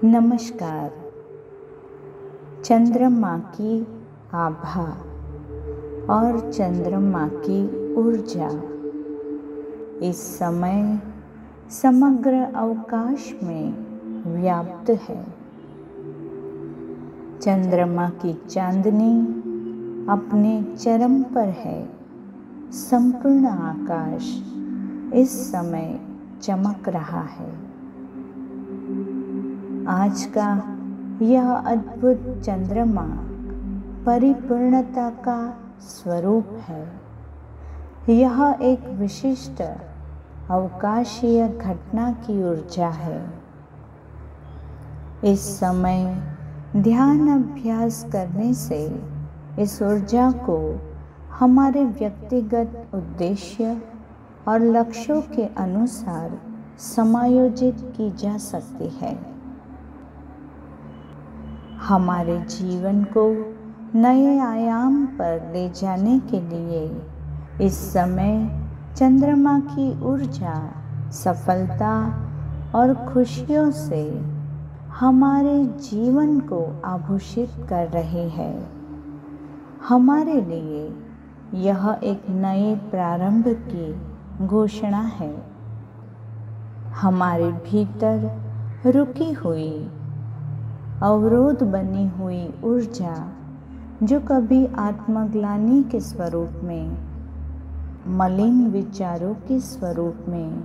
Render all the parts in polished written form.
नमस्कार। चंद्रमा की आभा और चंद्रमा की ऊर्जा इस समय समग्र अवकाश में व्याप्त है। चंद्रमा की चांदनी अपने चरम पर है। संपूर्ण आकाश इस समय चमक रहा है। आज का यह अद्भुत चंद्रमा परिपूर्णता का स्वरूप है। यह एक विशिष्ट अवकाशीय घटना की ऊर्जा है। इस समय ध्यान अभ्यास करने से इस ऊर्जा को हमारे व्यक्तिगत उद्देश्य और लक्ष्यों के अनुसार समायोजित की जा सकती है। हमारे जीवन को नए आयाम पर ले जाने के लिए इस समय चंद्रमा की ऊर्जा सफलता और खुशियों से हमारे जीवन को आभूषित कर रही है। हमारे लिए यह एक नए प्रारंभ की घोषणा है। हमारे भीतर रुकी हुई अवरोध बनी हुई ऊर्जा, जो कभी आत्मग्लानि के स्वरूप में, मलिन विचारों के स्वरूप में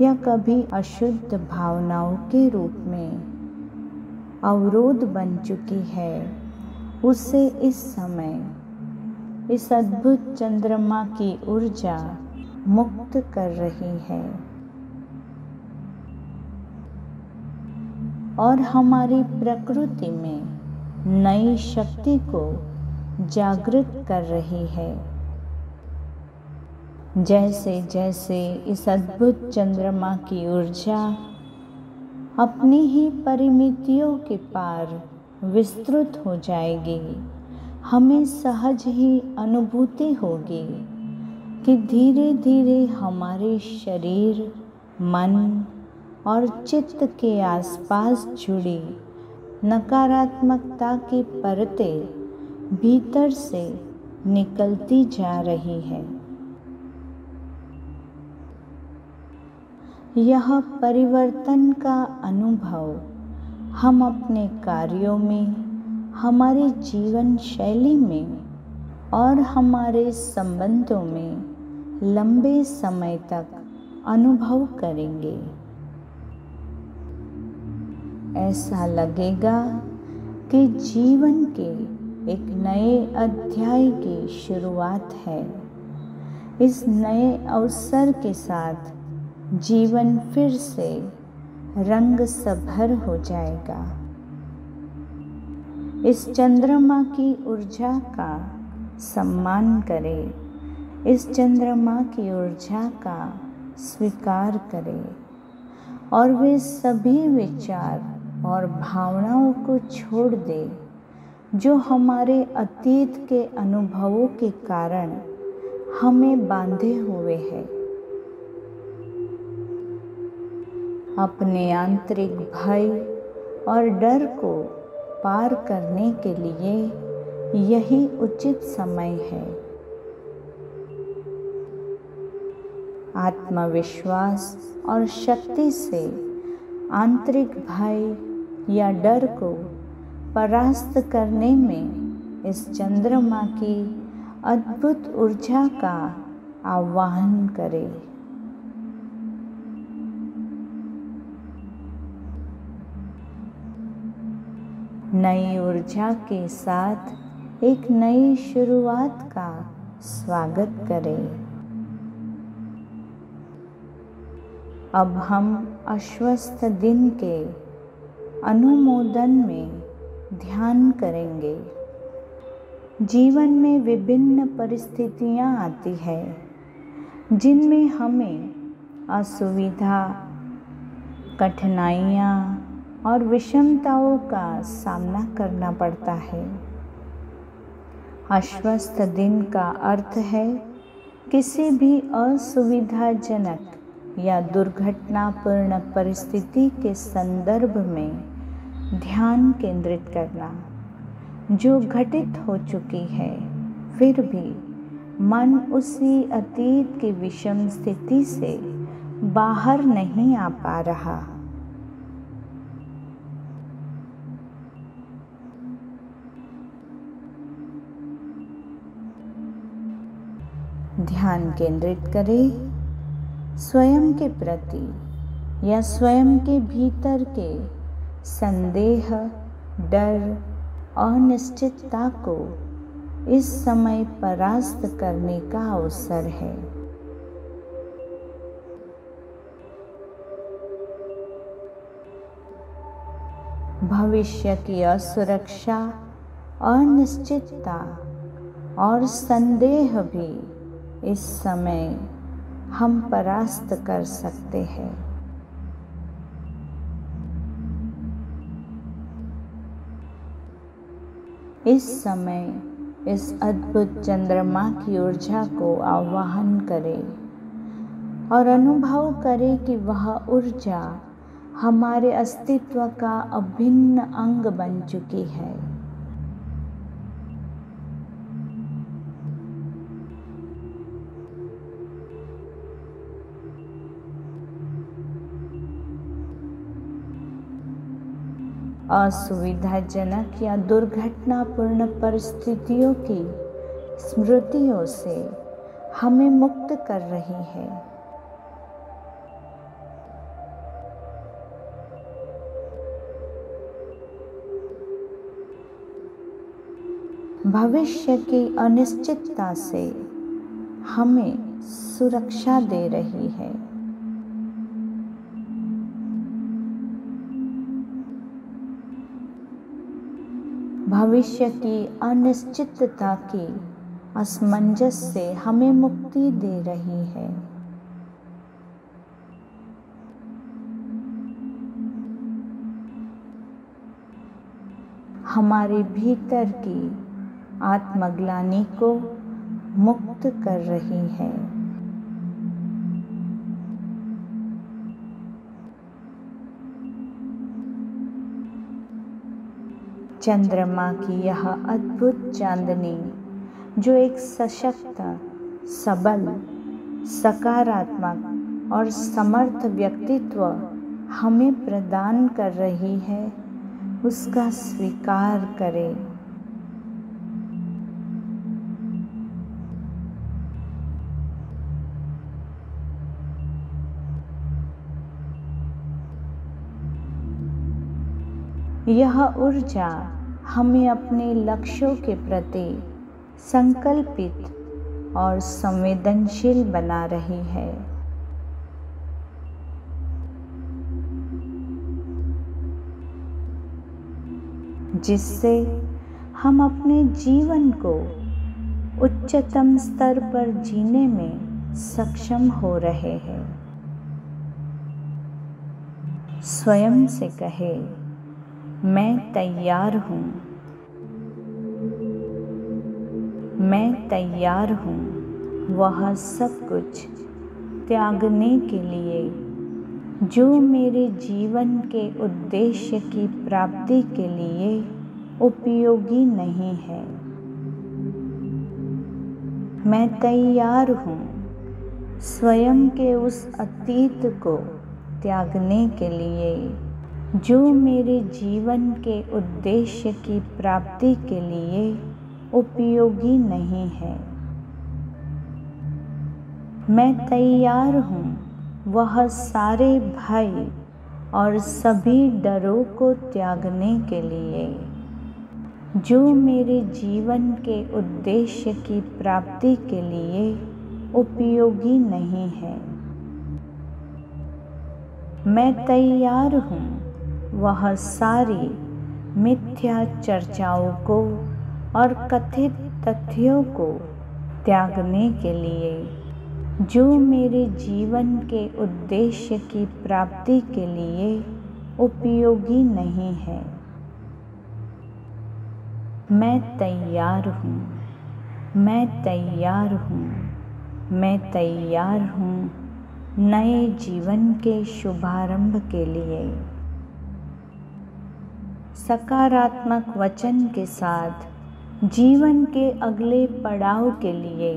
या कभी अशुद्ध भावनाओं के रूप में अवरोध बन चुकी है, उसे इस समय इस अद्भुत चंद्रमा की ऊर्जा मुक्त कर रही है और हमारी प्रकृति में नई शक्ति को जागृत कर रही है। जैसे जैसे इस अद्भुत चंद्रमा की ऊर्जा अपनी ही परिमितियों के पार विस्तृत हो जाएगी, हमें सहज ही अनुभूति होगी कि धीरे धीरे हमारे शरीर, मन और चित्त के आसपास जुड़ी नकारात्मकता की परतें भीतर से निकलती जा रही है। यह परिवर्तन का अनुभव हम अपने कार्यों में, हमारे जीवन शैली में और हमारे संबंधों में लंबे समय तक अनुभव करेंगे। ऐसा लगेगा कि जीवन के एक नए अध्याय की शुरुआत है। इस नए अवसर के साथ जीवन फिर से रंग सभर हो जाएगा। इस चंद्रमा की ऊर्जा का सम्मान करें। इस चंद्रमा की ऊर्जा का स्वीकार करें और वे सभी विचार और भावनाओं को छोड़ दे जो हमारे अतीत के अनुभवों के कारण हमें बांधे हुए हैं। अपने आंतरिक भय और डर को पार करने के लिए यही उचित समय है। आत्मविश्वास और शक्ति से आंतरिक भय या डर को परास्त करने में इस चंद्रमा की अद्भुत ऊर्जा का आह्वान करें। नई ऊर्जा के साथ एक नई शुरुआत का स्वागत करें। अब हम अस्वस्थ दिन के अनुमोदन में ध्यान करेंगे। जीवन में विभिन्न परिस्थितियां आती हैं जिनमें हमें असुविधा, कठिनाइयां और विषमताओं का सामना करना पड़ता है। अस्वस्थ दिन का अर्थ है किसी भी असुविधाजनक या दुर्घटनापूर्ण परिस्थिति के संदर्भ में ध्यान केंद्रित करना जो घटित हो चुकी है, फिर भी मन उसी अतीत की विषम स्थिति से बाहर नहीं आ पा रहा। ध्यान केंद्रित करें स्वयं के प्रति या स्वयं के भीतर के संदेह, डर, अनिश्चितता को इस समय परास्त करने का अवसर है। भविष्य की असुरक्षा, अनिश्चितता और संदेह भी इस समय हम परास्त कर सकते हैं। इस समय इस अद्भुत चंद्रमा की ऊर्जा को आवाहन करें और अनुभव करें कि वह ऊर्जा हमारे अस्तित्व का अभिन्न अंग बन चुकी है। असुविधाजनक या दुर्घटनापूर्ण परिस्थितियों की स्मृतियों से हमें मुक्त कर रही है। भविष्य की अनिश्चितता से हमें सुरक्षा दे रही है। भविष्य की अनिश्चितता की असमंजस से हमें मुक्ति दे रही है। हमारे भीतर की आत्मग्लानि को मुक्त कर रही है। चंद्रमा की यह अद्भुत चांदनी जो एक सशक्त, सबल, सकारात्मक और समर्थ व्यक्तित्व हमें प्रदान कर रही है, उसका स्वीकार करें। यह ऊर्जा हमें अपने लक्ष्यों के प्रति संकल्पित और संवेदनशील बना रही है। जिससे हम अपने जीवन को उच्चतम स्तर पर जीने में सक्षम हो रहे हैं। स्वयं से कहे, मैं तैयार हूँ, मैं तैयार हूँ वह सब कुछ त्यागने के लिए जो मेरे जीवन के उद्देश्य की प्राप्ति के लिए उपयोगी नहीं है। मैं तैयार हूँ स्वयं के उस अतीत को त्यागने के लिए जो मेरे जीवन के उद्देश्य की प्राप्ति के लिए उपयोगी नहीं है। मैं तैयार हूँ वह सारे भय और सभी डरों को त्यागने के लिए जो मेरे जीवन के उद्देश्य की प्राप्ति के लिए उपयोगी नहीं है। मैं तैयार हूँ वह सारी मिथ्या चर्चाओं को और कथित तथ्यों को त्यागने के लिए जो मेरे जीवन के उद्देश्य की प्राप्ति के लिए उपयोगी नहीं है। मैं तैयार हूँ, मैं तैयार हूँ, मैं तैयार हूँ, नए जीवन के शुभारंभ के लिए सकारात्मक वचन के साथ जीवन के अगले पड़ाव के लिए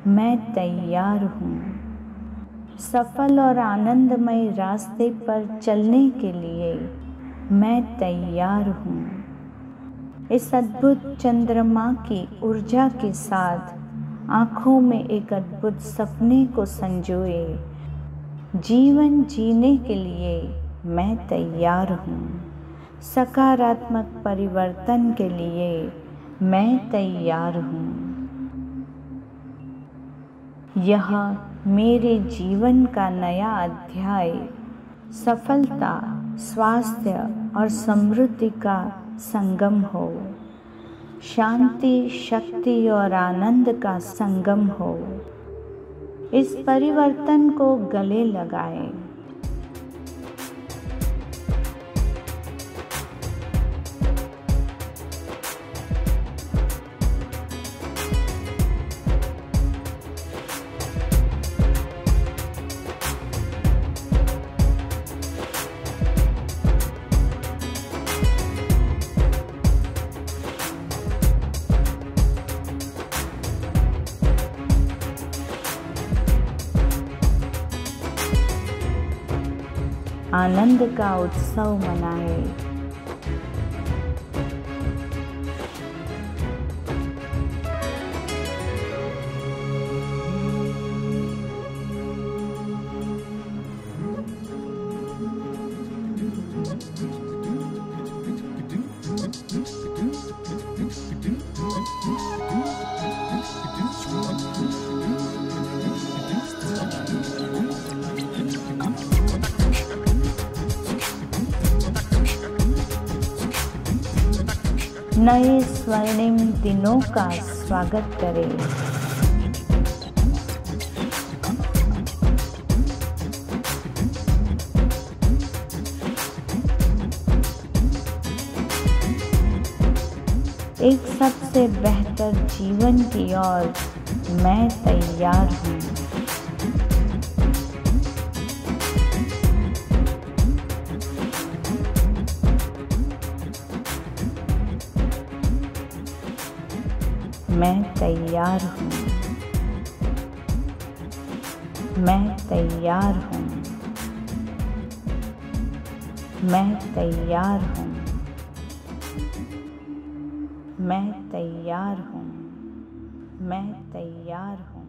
मैं तैयार हूँ। सफल और आनंदमय रास्ते पर चलने के लिए मैं तैयार हूँ। इस अद्भुत चंद्रमा की ऊर्जा के साथ आँखों में एक अद्भुत सपने को संजोए जीवन जीने के लिए मैं तैयार हूँ। सकारात्मक परिवर्तन के लिए मैं तैयार हूँ। यह मेरे जीवन का नया अध्याय सफलता, स्वास्थ्य और समृद्धि का संगम हो। शांति, शक्ति और आनंद का संगम हो। इस परिवर्तन को गले लगाएं। आनंद का उत्सव मनाएं। नए स्वर्णिम दिनों का स्वागत करें। एक सबसे बेहतर जीवन की ओर मैं तैयार हूँ। मैं तैयार हूँ। मैं तैयार हूँ। मैं तैयार हूँ। मैं तैयार हूँ। मैं तैयार हूँ।